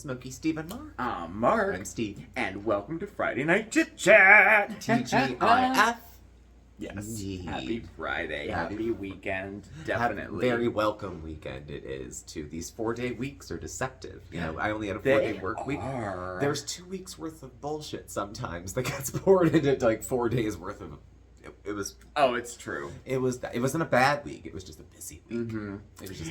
Smokeysteveandmarc. I'm Mark. I'm Steve. And welcome to Friday Night Chit Chat. TGIF. Yes. Indeed. Happy Friday. Happy weekend. Definitely. Definitely. Very welcome weekend it is to these 4-day weeks are deceptive. You know, I only had a 4-day work week. There's 2 weeks worth of bullshit sometimes that gets poured into like 4 days worth of. It was. Oh, it's true. It wasn't a bad week. It was just a busy week. Mm-hmm.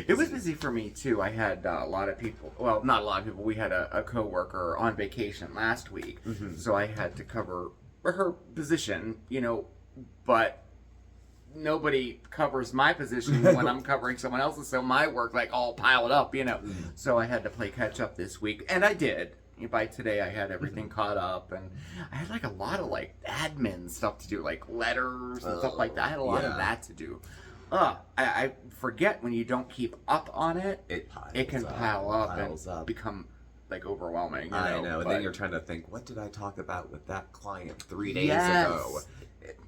It was busy for me too. I had a lot of people. Well, not a lot of people. We had a coworker on vacation last week, so I had to cover her position. You know, but nobody covers my position when I'm covering someone else's. So my work like all piled up. You know, so I had to play catch up this week, and I did. By today, I had everything caught up, and I had like a lot of like admin stuff to do, like letters and stuff like that. I had a lot of that to do. I forget when you don't keep up on it. It can pile up and become like overwhelming. You I know. And then you're trying to think, what did I talk about with that client 3 days ago?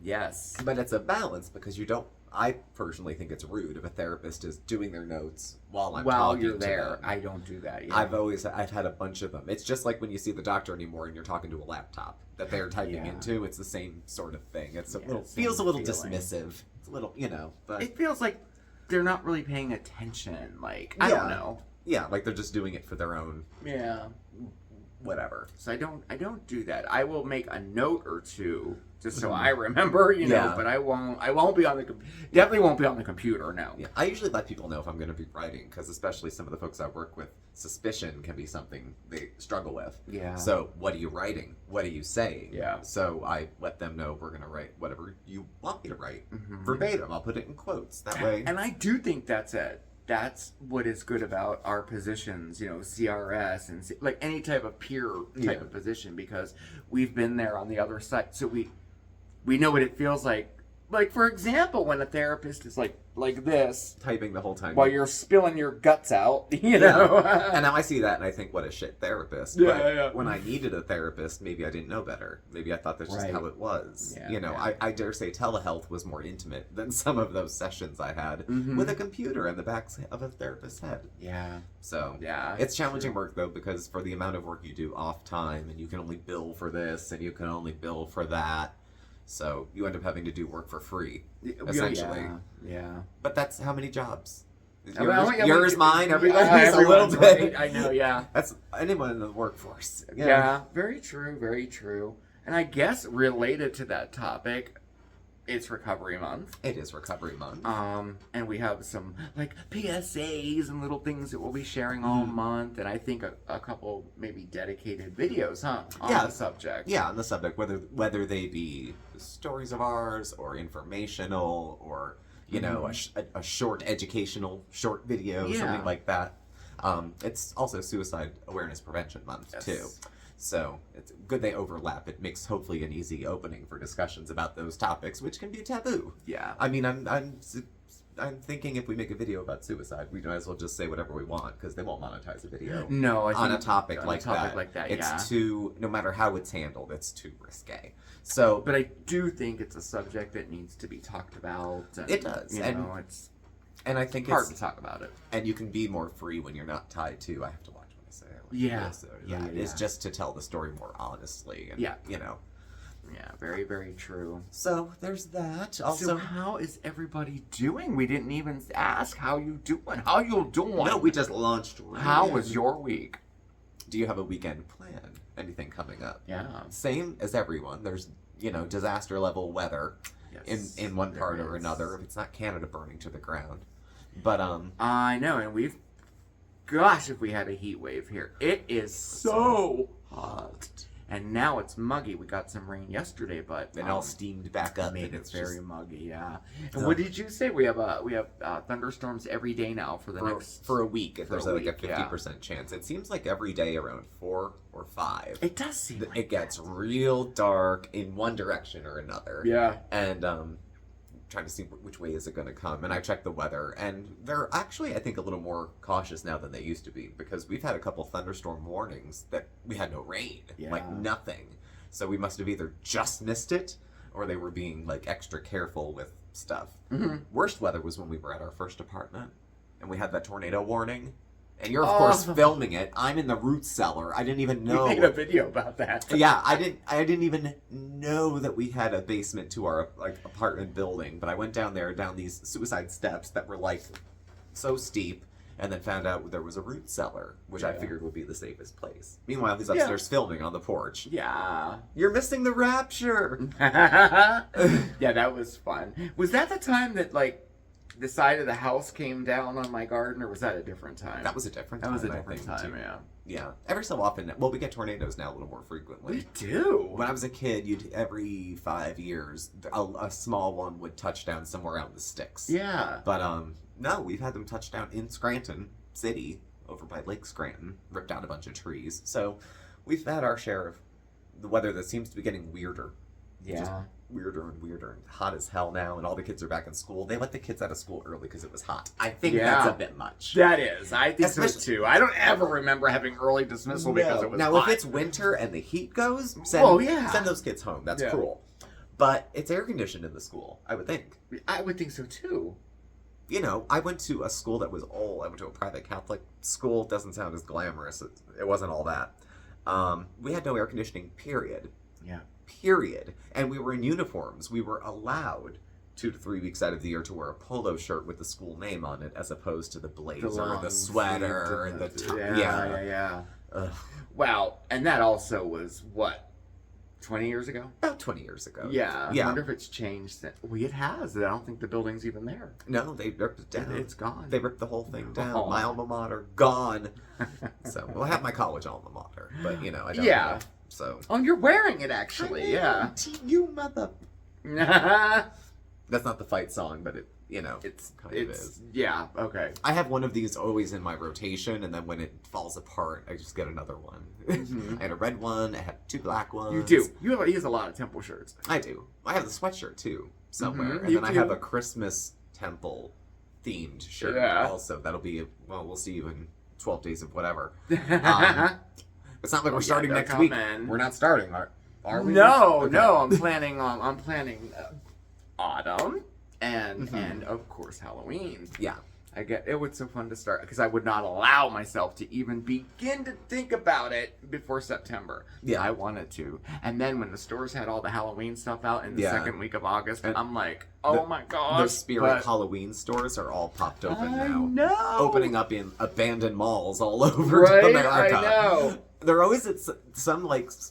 Yes. But it's a balance because you don't. I personally think it's rude if a therapist is doing their notes while I'm talking you're to there. them. I don't do that. Yeah. I've had a bunch of them. It's just like when you see the doctor anymore and you're talking to a laptop that they're typing into. It's the same sort of thing. It's a little feels a little dismissive. It's a little, but it feels like they're not really paying attention. Like I don't know. Yeah, like they're just doing it for their own. Yeah. Whatever. So I don't do that. I will make a note or two just so I remember, you know, but I won't be on the definitely won't be on the computer, no. Yeah. I usually let people know if I'm going to be writing because especially some of the folks I work with, suspicion can be something they struggle with. Yeah. So, what are you writing? What are you saying? Yeah. So, I let them know we're going to write whatever you want me to write. Verbatim. I'll put it in quotes that way. And I do think that's it. That's what is good about our positions, you know, CRS and like any type of peer type of position because we've been there on the other side. So we know what it feels like. Like, for example, when a therapist is like this. Typing the whole time. While you're spilling your guts out, you know. And now I see that and I think, what a shit therapist. When I needed a therapist, maybe I didn't know better. Maybe I thought that's just how it was. Yeah, you know, I dare say telehealth was more intimate than some of those sessions I had with a computer in the back of a therapist's head. Yeah. So, it's challenging work, though, because for the amount of work you do off time, and you can only bill for this, and you can only bill for that. So you end up having to do work for free, essentially. Yeah. But that's how many jobs? Yours, mine, everybody's a little bit. Right. I know, yeah. That's anyone in the workforce. Yeah, very true, very true. And I guess related to that topic, it's Recovery Month. It is Recovery Month. And we have some like PSAs and little things that we'll be sharing all month, and I think a couple maybe dedicated videos, on the subject. Yeah, on the subject, whether they be stories of ours or informational or you know a short educational short video, something like that. It's also Suicide Awareness Prevention Month too. So it's good they overlap. It makes hopefully an easy opening for discussions about those topics, which can be taboo. Yeah. I mean, I'm thinking if we make a video about suicide, we might as well just say whatever we want because they won't monetize a video. No, on a topic like that. It's too, no matter how it's handled, it's too risque. So, but I do think it's a subject that needs to be talked about. And, it does, and I think it's hard to talk about it. And you can be more free when you're not tied to. I have to watch. It's just to tell the story more honestly. And, you know. Yeah, very, very true. So there's that. Also, so how is everybody doing? We didn't even ask how you doing. How you doing? No, we just launched. How was your week? Do you have a weekend plan? Anything coming up? Yeah. Same as everyone. There's disaster level weather in one part or another. If it's not Canada burning to the ground, but I know, and gosh, if we had a heat wave here. It is so hot. And now it's muggy. We got some rain yesterday, but it all steamed back up. Made it very muggy, yeah. And what did you say? We have thunderstorms every day now for a week. If there's like a 50% chance. It seems like every day around 4 or 5. It does seem like it gets real dark in one direction or another. Yeah. And trying to see which way is it going to come, and I checked the weather, and they're actually, I think, a little more cautious now than they used to be, because we've had a couple thunderstorm warnings that we had no rain, like nothing, so we must have either just missed it, or they were being like extra careful with stuff. Worst weather was when we were at our first apartment, and we had that tornado warning, And you're, of course, filming it. I'm in the root cellar. I didn't even know. We made a video about that. Yeah, I didn't even know that we had a basement to our apartment building. But I went down these suicide steps that were so steep, and then found out there was a root cellar, which I figured would be the safest place. Meanwhile, he's upstairs filming on the porch. Yeah. You're missing the rapture. Yeah, that was fun. Was that the time that the side of the house came down on my garden, or was that a different time? That was a different time. Yeah. Yeah. Every so often, well, we get tornadoes now a little more frequently. We do. When I was a kid, every 5 years, a small one would touch down somewhere out in the sticks. Yeah. But, no, we've had them touch down in Scranton City, over by Lake Scranton, ripped down a bunch of trees. So we've had our share of the weather that seems to be getting weirder. Yeah. Just weirder and weirder, and hot as hell now, and all the kids are back in school. They let the kids out of school early because it was hot. I think that's a bit much. That is. I think so too. I don't ever remember having early dismissal because it was now, hot. if it's winter and the heat goes, send those kids home. That's cruel. But it's air conditioned in the school, I would think. I would think so too. You know, I went to a school that was old. I went to a private Catholic school. Doesn't sound as glamorous. It wasn't all that. We had no air conditioning, period. Yeah. Period. And we were in uniforms. We were allowed 2 to 3 weeks out of the year to wear a polo shirt with the school name on it, as opposed to the blazer or the sweater and the top. Yeah. Wow. And that also was what, 20 years ago? About 20 years ago. Yeah. I wonder if it's changed. Well, it has. I don't think the building's even there. No, they ripped it down. It's gone. They ripped the whole thing down. My alma mater, gone. So, well, I have my college alma mater, but, I don't know. So. Oh, you're wearing it, actually. Yeah. You mother. That's not the fight song, but it's kind of is. Yeah, okay. I have one of these always in my rotation, and then when it falls apart, I just get another one. I had a red one. I had 2 black ones. You do. He has a lot of temple shirts. I do. I have the sweatshirt, too, somewhere. And then I have a Christmas temple themed shirt also. That'll be, we'll see you in 12 days of whatever. It's not like we're starting next week. We're not starting, are we? No, okay. No. I'm planning autumn and of course Halloween. Yeah. It was so fun to start because I would not allow myself to even begin to think about it before September. Yeah, I wanted to, and then when the stores had all the Halloween stuff out in the second week of August, and I'm like, oh my gosh! The Spirit Halloween stores are all popped open now. I know. Opening up in abandoned malls all over America. I know. They're always at some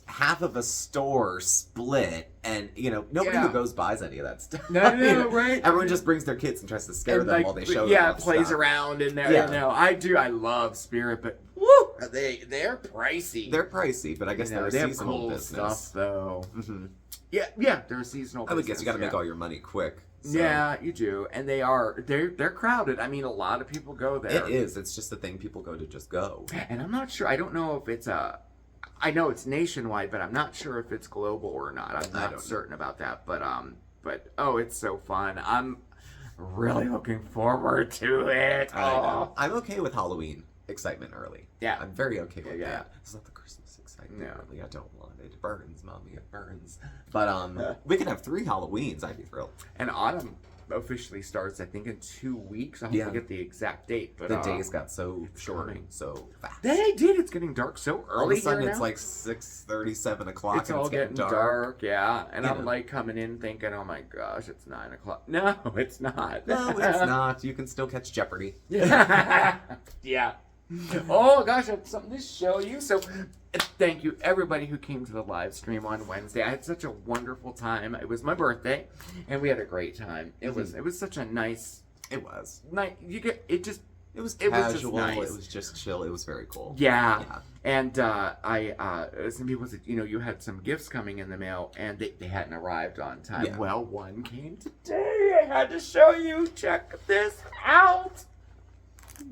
half of a store split, and nobody who goes buys any of that stuff. No, right? Everyone just brings their kids and tries to scare them while they show them. Yeah, plays around in there. Yeah. I do. I love Spirit, but woo, they're pricey. They're pricey, but I guess they're a seasonal cool business. Stuff though. Mm-hmm. Yeah, they're a seasonal. I would guess you got to make all your money quick. So. Yeah, you do, and they're crowded. I mean, a lot of people go there. It is. It's just the thing people go to just go. And I'm not sure. I don't know if it's I know it's nationwide, but I'm not sure if it's global or not. I'm not certain about that. But it's so fun. I'm really looking forward to it. I know. I'm okay with Halloween excitement early. Yeah, I'm very okay with that. It's not the Christmas excitement early. I don't want it. It burns, mommy. It burns. But we can have 3 Halloweens. I'd be thrilled. And autumn officially starts, I think, in 2 weeks. I hope to get the exact date. But the days got so short, so fast. They did. It's getting dark so early. All of a sudden, it's like 6:30, 7 o'clock. It's all getting dark. Yeah. And I'm coming in thinking, oh my gosh, it's 9 o'clock. No, it's not. No, it's not. You can still catch Jeopardy. Yeah. Oh gosh, I have something to show you. So thank you everybody who came to the live stream on Wednesday. I had such a wonderful time. It was my birthday and we had a great time. It was such a nice It was it was casual, nice. It was just chill. It was very cool. Yeah. And I some people said, you had some gifts coming in the mail and they hadn't arrived on time. Yeah. Well, one came today. I had to show you. Check this out.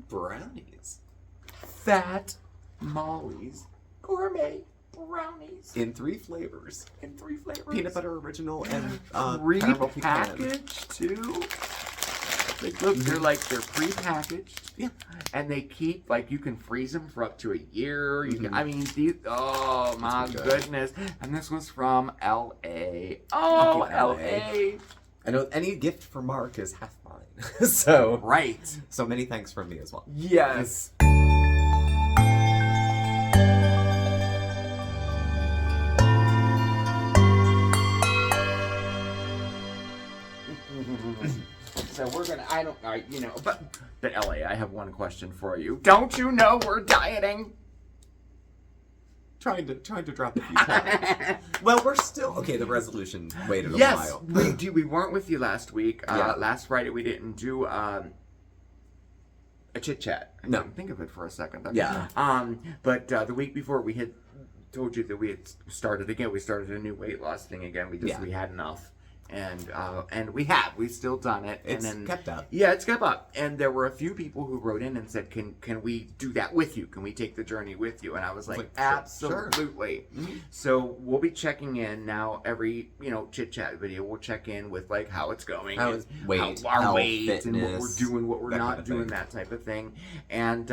Brownies. Fat Molly's gourmet brownies in 3 flavors. Peanut butter original and repackaged too. They're pre-packaged. Yeah. And they keep you can freeze them for up to a year. You can, I mean, these. Oh my goodness! And this was from L.A. Oh, L.A. I know any gift for Mark is half mine. So right. So many thanks from me as well. Yes. I don't, but LA, I have one question for you. Don't you know we're dieting? Trying to drop a few pounds. Well, we're still okay. The resolution waited a while. We weren't with you last week. Yeah. Last Friday we didn't do a chit chat. I didn't think of it for a second. Yeah. But the week before we had told you that we had started again. We started a new weight loss thing again. We had enough. And we've still done it. It's and then, kept up. Yeah, it's kept up. And there were a few people who wrote in and said, can we do that with you? Can we take the journey with you? And I was like, absolutely. Sure. Mm-hmm. So we'll be checking in now every, chit chat video. We'll check in with like how it's going. How it's weight, our health, weight, fitness, and what we're doing, what we're not doing, thing. that type of thing. And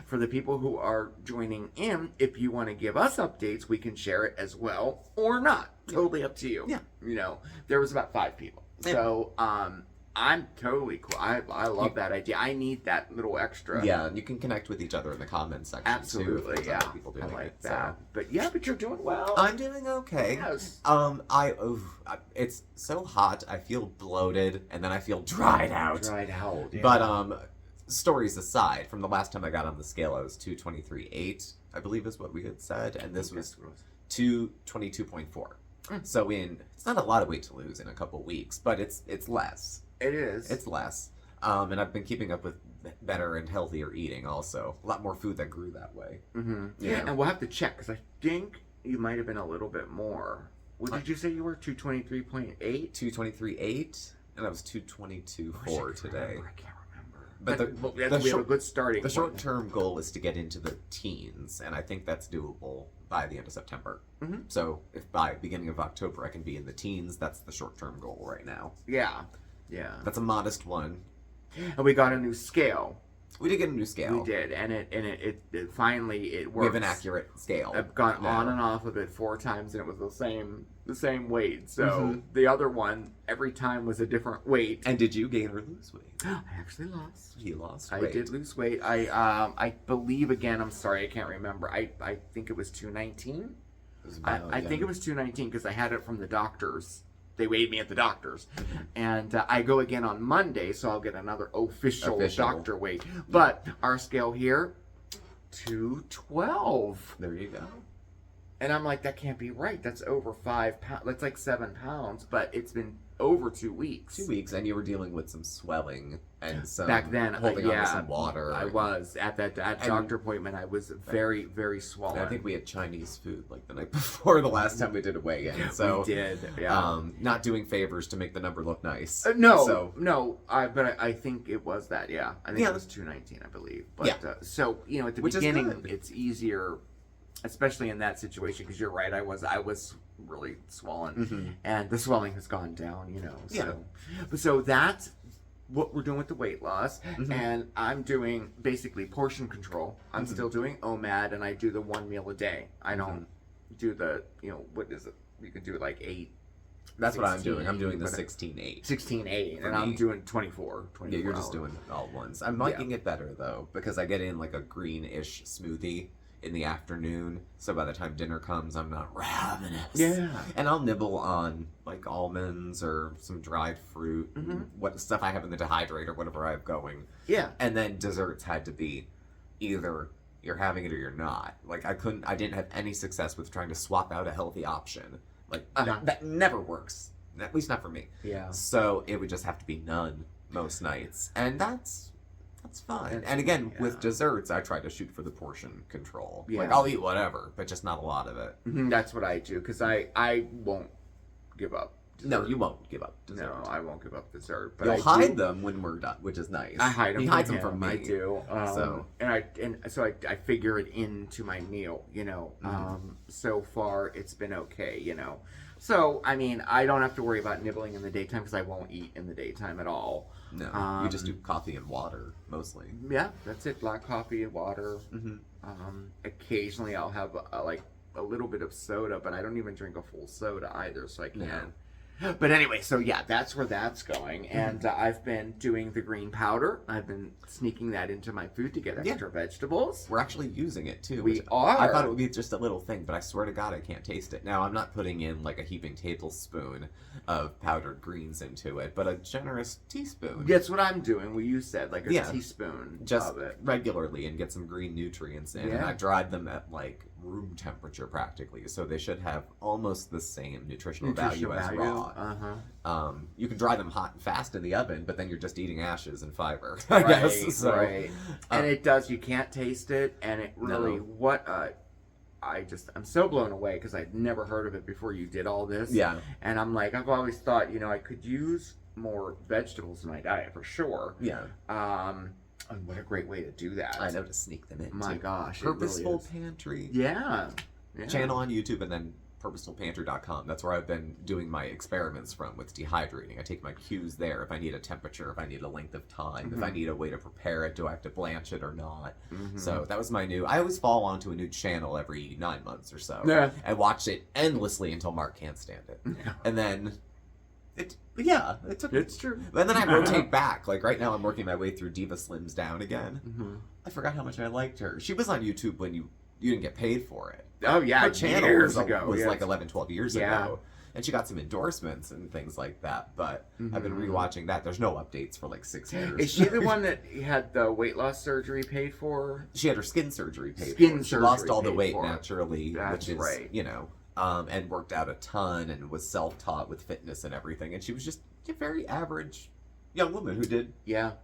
for the people who are joining in, if you want to give us updates, we can share it as well or not. Totally up to you. Yeah. There was about 5 people. Yeah. So, I'm totally cool. I love that idea. I need that little extra. Yeah, and you can connect with each other in the comments section. Absolutely, too, if there's other people doing I like it, that. So. But you're doing well. I'm doing okay. Yes. It's so hot. I feel bloated, and then I feel dried out. Yeah. But stories aside, from the last time I got on the scale, I was 223.8, I believe is what we had said, and this was 222.4. So it's not a lot of weight to lose in a couple weeks, but it's less. It is. It's less. And I've been keeping up with better and healthier eating also. A lot more food that grew that way. Mm-hmm. Yeah. And we'll have to check, because I think you might have been a little bit more. What did you say you were? 223.8? 223.8, and I was 222.4 today. I can't remember. But we have a good starting The point. short-term goal is to get into the teens, and I think that's doable by the end of September. Mm-hmm. So if by beginning of October I can be in the teens, that's the short-term goal right now. Yeah. That's a modest one. And we got a new scale. We did get a new scale. We did, and it finally it works. We have an accurate scale. I've gone now. on and off of it 4 times, and it was the same weight. So the other one, every time was a different weight. And did you gain or lose weight? I actually lost. You lost weight. I did lose weight. I believe, again, I'm sorry, I can't remember. I think it was 219. I think it was 219 because I had it from the doctors. They weighed me at the doctor's. And I go again on Monday, so I'll get another official. Doctor weight. But our scale here, 212. There you go. And I'm like, that can't be right. That's over 5 pounds. That's like 7 pounds, but it's been over 2 weeks. 2 weeks, and you were dealing with some swelling and some back then. holding on to some water. I was at that doctor appointment. I was very, very swollen. I think we had Chinese food like the night before the last time we did a weigh-in. So we did. Yeah. Not doing favors to make the number look nice. No. I think it was that. Yeah. I think it was 219. I believe. But so at the beginning, it's easier. Especially in that situation, because you're right, I was really swollen, and the swelling has gone down, So that's what we're doing with the weight loss, and I'm doing basically portion control. I'm still doing OMAD, and I do the 1 meal a day. I don't do the, what is it? You can do it like 8. That's 16, what I'm doing. I'm doing the 16-8. 16-8, and I'm doing 24. Yeah, you're just doing all ones. I'm liking it better, though, because I get in like a greenish smoothie in the afternoon, so by the time dinner comes, I'm not ravenous. Yeah. And I'll nibble on like almonds or some dried fruit, what stuff I have in the dehydrator, whatever I have going. Yeah. And then desserts had to be either you're having it or you're not. Like I didn't have any success with trying to swap out a healthy option. Like that never works. At least not for me. Yeah. So it would just have to be none most nights. And that's fine. And again, with desserts, I try to shoot for the portion control. Yeah. Like, I'll eat whatever, but just not a lot of it. That's what I do, because I won't give up dessert. No, you won't give up dessert. No, I won't give up dessert. But You'll hide them when we're done, which is nice. I hide them. He hides them from me. I do. So I figure it into my meal. So far it's been okay. So I mean, I don't have to worry about nibbling in the daytime because I won't eat in the daytime at all. No, you just do coffee and water mostly. Yeah, that's it. Black coffee and water. Occasionally I'll have a little bit of soda, but I don't even drink a full soda either, so I can't. But anyway, so yeah, that's where that's going. And I've been doing the green powder. I've been sneaking that into my food to get extra vegetables. We're actually using it too. We are. I thought it would be just a little thing, but I swear to God, I can't taste it. Now, I'm not putting in like a heaping tablespoon of powdered greens into it, but a generous teaspoon. That's what I'm doing. What you said, like a teaspoon just of it. regularly, and get some green nutrients in. And I dried them at like room temperature practically, so they should have almost the same nutritional value as raw. You can dry them hot and fast in the oven, but then you're just eating ashes and fiber, I guess. So, right. And it does. You can't taste it, and it really I'm so blown away because I'd never heard of it before you did all this. Yeah. And I'm like, I've always thought, I could use more vegetables in my diet for sure. Yeah. And what a great way to do that. I know, to sneak them in. My gosh. Purposeful it really Pantry. Yeah. Channel on YouTube, and then purposefulpantry.com. That's where I've been doing my experiments from with dehydrating. I take my cues there if I need a temperature, if I need a length of time, if I need a way to prepare it, do I have to blanch it or not? So that was my new... I always fall onto a new channel every 9 months or so and watch it endlessly until Mark can't stand it. And then... It's true. And then I rotate back. Like right now I'm working my way through Diva Slims Down again. I forgot how much I liked her. She was on YouTube when you didn't get paid for it. Oh yeah, her channel years was ago. Like 11, 12 years ago. And she got some endorsements and things like that. But I've been rewatching that. There's no updates for like 6 years. Is she the one that had the weight loss surgery paid for? She had her skin surgery paid for. She lost all the weight naturally, which is, and worked out a ton and was self-taught with fitness and everything. And she was just a very average young woman who did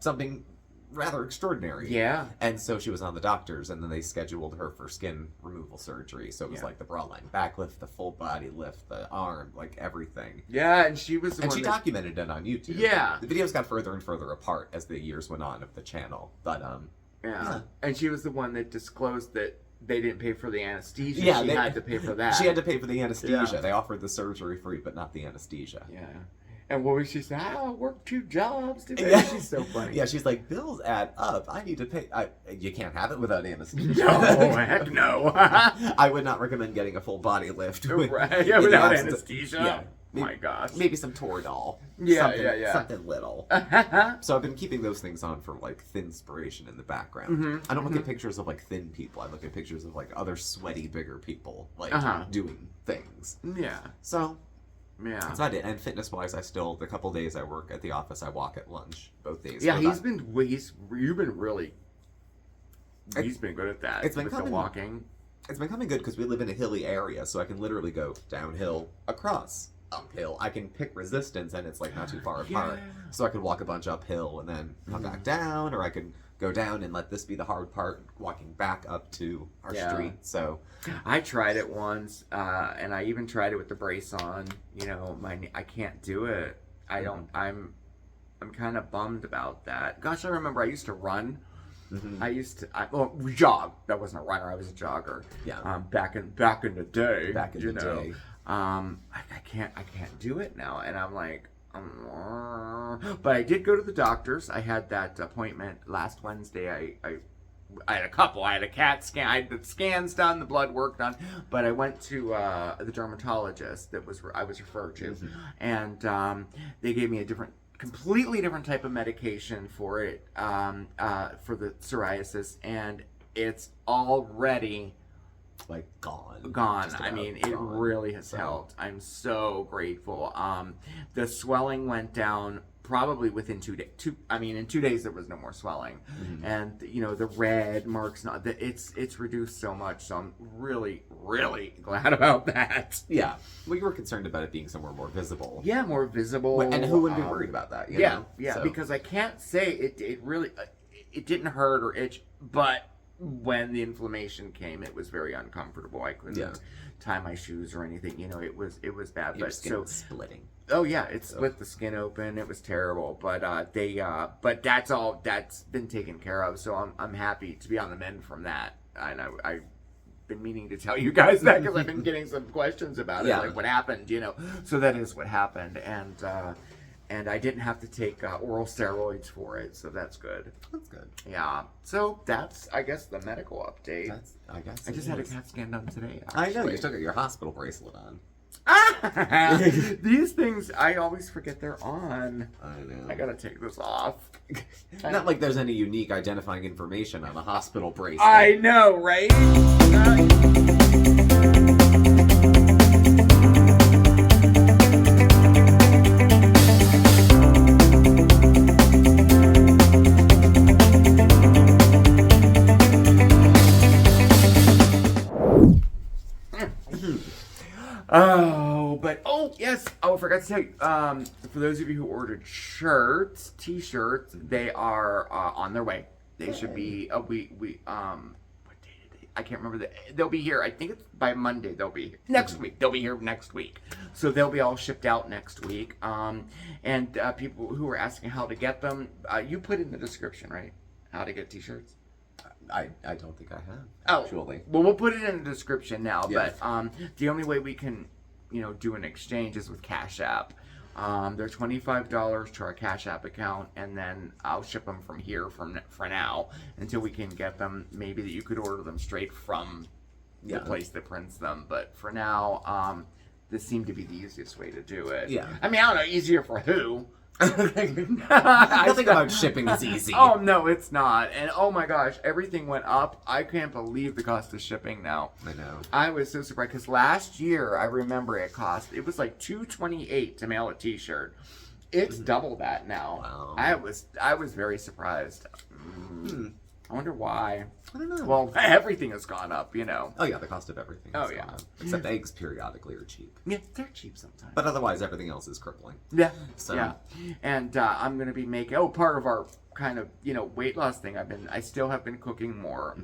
something rather extraordinary. Yeah. And so she was on the doctors, and then they scheduled her for skin removal surgery. So it was like the bra line back lift, the full body lift, the arm, like everything. Yeah, and she was the one she documented it on YouTube. Yeah. The videos got further and further apart as the years went on of the channel. But and she was the one that disclosed that they didn't pay for the anesthesia. Yeah, she had to pay for that. She had to pay for the anesthesia. Yeah. They offered the surgery free, but not the anesthesia. Yeah. And what was she saying? I work 2 jobs today. She's so funny. Yeah, she's like, bills add up. I need to pay. You can't have it without anesthesia. No, heck no. I would not recommend getting a full body lift. Without anesthesia. Yeah. My gosh. Maybe some Toradol. Yeah. Something little. So I've been keeping those things on for like thin inspiration in the background. I don't look at pictures of like thin people. I look at pictures of like other sweaty, bigger people like doing things. Yeah. So... yeah, that's not it. And fitness-wise, the couple days I work at the office, I walk at lunch both days. Yeah, you've been good at that. It's been coming, walking. It's been coming good because we live in a hilly area, so I can literally go downhill, across, uphill. I can pick resistance, and it's like not too far apart. So I could walk a bunch uphill and then come back down, or I could go down and let this be the hard part, walking back up to our street. So I tried it once, and I even tried it with the brace on. I can't do it. I'm kind of bummed about that. Gosh, I remember I used to run. I used to jog. That wasn't a runner. I was a jogger. Yeah. Back in the day. Back in the day. I can't do it now, and I'm like. But I did go to the doctors. I had that appointment last Wednesday. I had a couple. I had a CAT scan. I had the scans done, the blood work done. But I went to the dermatologist that I was referred to, and they gave me a completely different type of medication for it, for the psoriasis, and it's already like gone. I mean, it really has helped. I'm so grateful. The swelling went down probably within 2 days. In 2 days there was no more swelling, and the red marks. It's reduced so much. So I'm really, really glad about that. Yeah. Well, you were concerned about it being somewhere more visible. Yeah, more visible. And who would be worried about that? You know? So. Because I can't say it really. It didn't hurt or itch, but. When the inflammation came, it was very uncomfortable. I couldn't tie my shoes or anything. It was bad. Your skin was splitting. Oh yeah, it split the skin open. It was terrible. But but that's been taken care of. So I'm happy to be on the mend from that. And I've been meaning to tell you guys that because I've been getting some questions about it, like what happened. So that is what happened, and I didn't have to take oral steroids for it, so that's good. That's good. Yeah. So that's, I guess, the medical update. I guess. I just had a CAT scan done today. Actually. I know, you still got your hospital bracelet on. These things, I always forget they're on. I know. I gotta take this off. Not like there's any unique identifying information on a hospital bracelet. I know, right? Yes. Oh, I forgot to tell you. For those of you who ordered shirts, t-shirts, they are on their way. They should be. What day did they? I can't remember. They'll be here. I think it's by Monday. They'll be here. Next week. They'll be here next week. So they'll be all shipped out next week. And people who are asking how to get them, you put in the description, right? How to get t-shirts. I don't think I have. Actually. Well, we'll put it in the description now. Yeah. But the only way we can, do an exchange is with CashApp. They're $25 to our CashApp account, and then I'll ship them from here for now until we can get them. Maybe that you could order them straight from the place that prints them. But for now, this seemed to be the easiest way to do it. Yeah. I mean, I don't know, easier for who? Nothing about shipping is easy. Oh, no, it's not. And oh my gosh, everything went up. I can't believe the cost of shipping now. I know. I was so surprised because last year, I remember it was like $228 to mail a t-shirt. It's double that now. Wow. I was very surprised. I wonder why. I don't know. Well, everything has gone up, Oh yeah, the cost of everything. Oh, has yeah. gone up. Except eggs periodically are cheap. Yeah, they're cheap sometimes. But otherwise, everything else is crippling. Yeah. So. Yeah. And I'm going to be making, part of our kind of, weight loss thing, I still have been cooking more.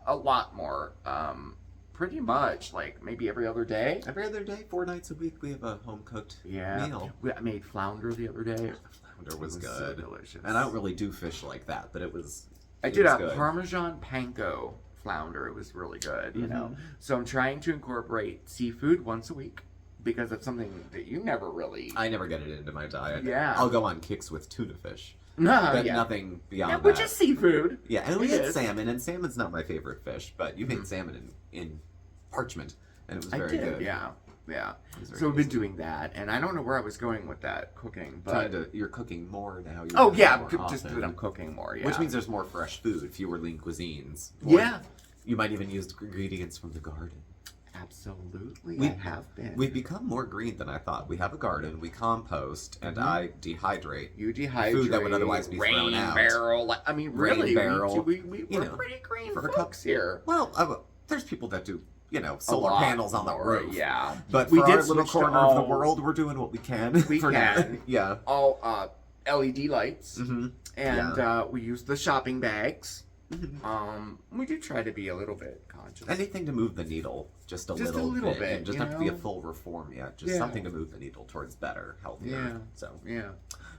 A lot more. Pretty much, like maybe every other day. Every other day, 4 nights a week, we have a home-cooked meal. I made flounder the other day. Flounder was good. So delicious. And I don't really do fish like that, but it was I did a good. Parmesan panko flounder. It was really good, So I'm trying to incorporate seafood once a week because it's something that you never really... I never get it into my diet. Yeah. I'll go on kicks with tuna fish. No, but nothing beyond that. Which is seafood. Yeah, and we had salmon, and salmon's not my favorite fish, but you made salmon in parchment, and it was very good. Yeah. So we've been doing that, and I don't know where I was going with that cooking, but you're cooking more now. Just that I'm cooking more. Yeah, which means there's more fresh food, fewer lean cuisines. You might even use ingredients from the garden. Absolutely, I have been. We've become more green than I thought. We have a garden, we compost, and I dehydrate. You dehydrate food that would otherwise be thrown out. Barrel. I mean, really, barrel. We're pretty green for folks here. Well, there's people that do. Solar panels on the roof. Yeah. But for our little corner of the world, we're doing what we can. We can. Yeah. All LED lights. And we use the shopping bags. We do try to be a little bit conscious. Anything to move the needle, just a little bit. It doesn't have to be a full reform yet. Just something to move the needle towards better, healthier. Yeah.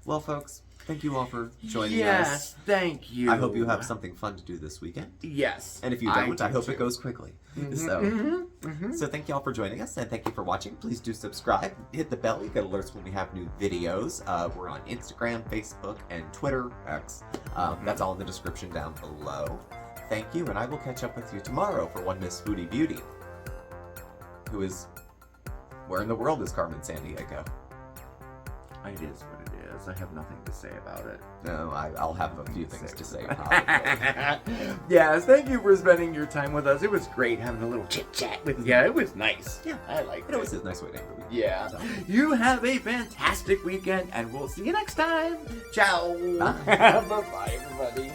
Well, folks, thank you all for joining us. Yes, thank you. I hope you have something fun to do this weekend. Yes. And if you don't, I hope it goes quickly. So thank you all for joining us, and thank you for watching. Please do subscribe. Hit the bell. You get alerts when we have new videos. We're on Instagram, Facebook, and Twitter, X. That's all in the description down below. Thank you, and I will catch up with you tomorrow for one Miss Foodie Beauty. Who is... Where in the world is Carmen Sandiego? It is what it is. I have nothing to say about it. No, I'll have a few things to say, probably. Yes, thank you for spending your time with us. It was great having a little chit-chat with you. It was nice. Yeah, I liked it. It was a nice way to end the week. Yeah. So. You have a fantastic weekend, and we'll see you next time. Ciao. Bye. Bye-bye, everybody.